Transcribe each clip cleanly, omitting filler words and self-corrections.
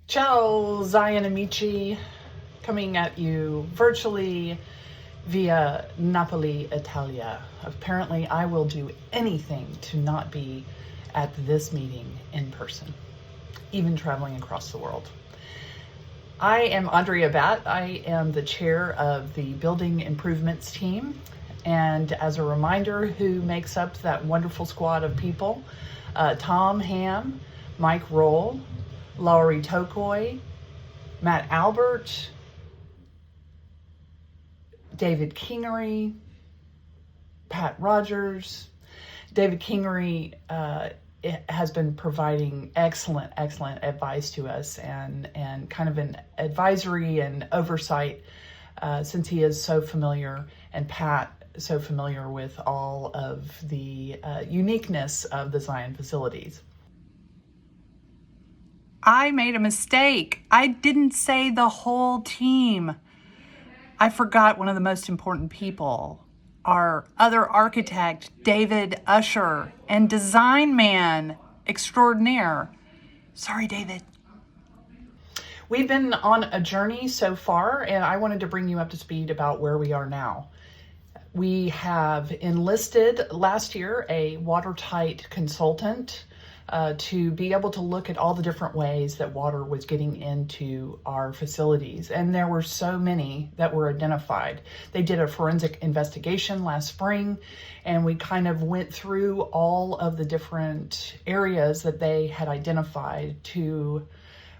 Ciao, Zion Amici, coming at you virtually via Napoli, Italia. Apparently, I will do anything to not be at this meeting in person, even traveling across the world. I am Andrea Abat. I am the chair of the Building Improvements team. And as a reminder, who makes up that wonderful squad of people, Tom Ham, Mike Roll, Laurie Tokoi, Matt Albert, David Kingery, Pat Rogers. David Kingery has been providing excellent advice to us and kind of an advisory and oversight since he is so familiar, and Pat so familiar with all of the uniqueness of the Zion facilities. I made a mistake. I didn't say the whole team. I forgot one of the most important people, our other architect, David Usher, and design man extraordinaire. Sorry, David. We've been on a journey so far, and I wanted to bring you up to speed about where we are now. We have enlisted last year a watertight consultant to be able to look at all the different ways that water was getting into our facilities. And there were so many that were identified. They did a forensic investigation last spring, and we kind of went through all of the different areas that they had identified to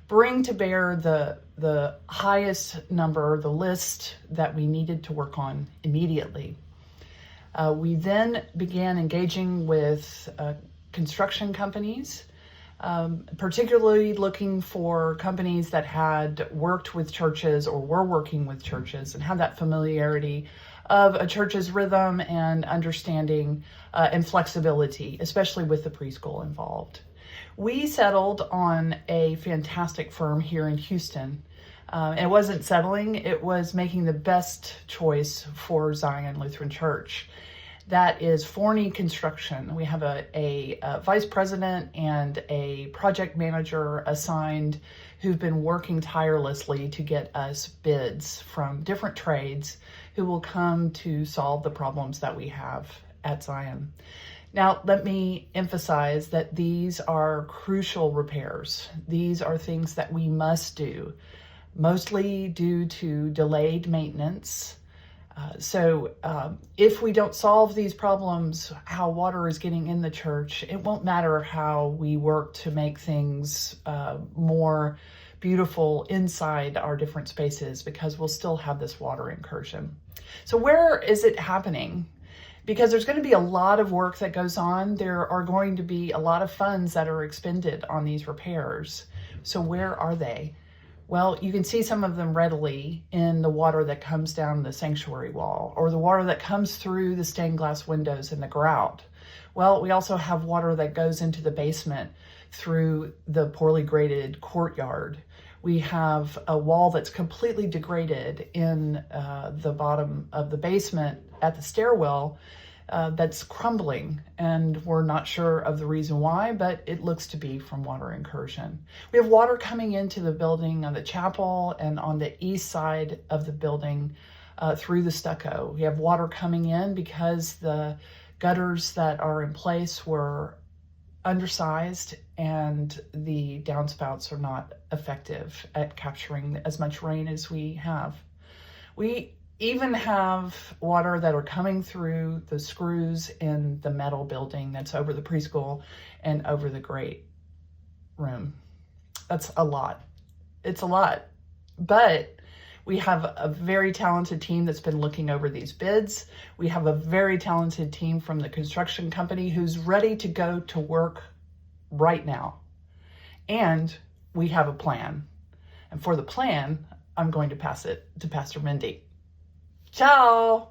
bring to bear the highest number, the list that we needed to work on immediately. We then began engaging with construction companies, particularly looking for companies that had worked with churches or were working with churches and had that familiarity of a church's rhythm and understanding and flexibility, especially with the preschool involved. We settled on a fantastic firm here in Houston. It wasn't settling, it was making the best choice for Zion Lutheran Church. That is Forney Construction. We have a vice president and a project manager assigned who've been working tirelessly to get us bids from different trades who will come to solve the problems that we have at Zion. Now, let me emphasize that these are crucial repairs. These are things that we must do, mostly due to delayed maintenance. So if we don't solve these problems, how water is getting in the church, it won't matter how we work to make things more beautiful inside our different spaces, because we'll still have this water incursion. So where is it happening? Because there's going to be a lot of work that goes on. There are going to be a lot of funds that are expended on these repairs. So where are they? Well, you can see some of them readily in the water that comes down the sanctuary wall, or the water that comes through the stained glass windows in the grout. Well, we also have water that goes into the basement through the poorly graded courtyard. We have a wall that's completely degraded in the bottom of the basement at the stairwell that's crumbling, and we're not sure of the reason why, but it looks to be from water incursion. We have water coming into the building on the chapel and on the east side of the building through the stucco. We have water coming in because the gutters that are in place were undersized and the downspouts are not effective at capturing as much rain as we have. We even have water that are coming through the screws in the metal building that's over the preschool and over the great room. That's a lot. It's a lot. But we have a very talented team that's been looking over these bids. We have a very talented team from the construction company who's ready to go to work right now. And we have a plan. And for the plan, I'm going to pass it to Pastor Mindy. Ciao!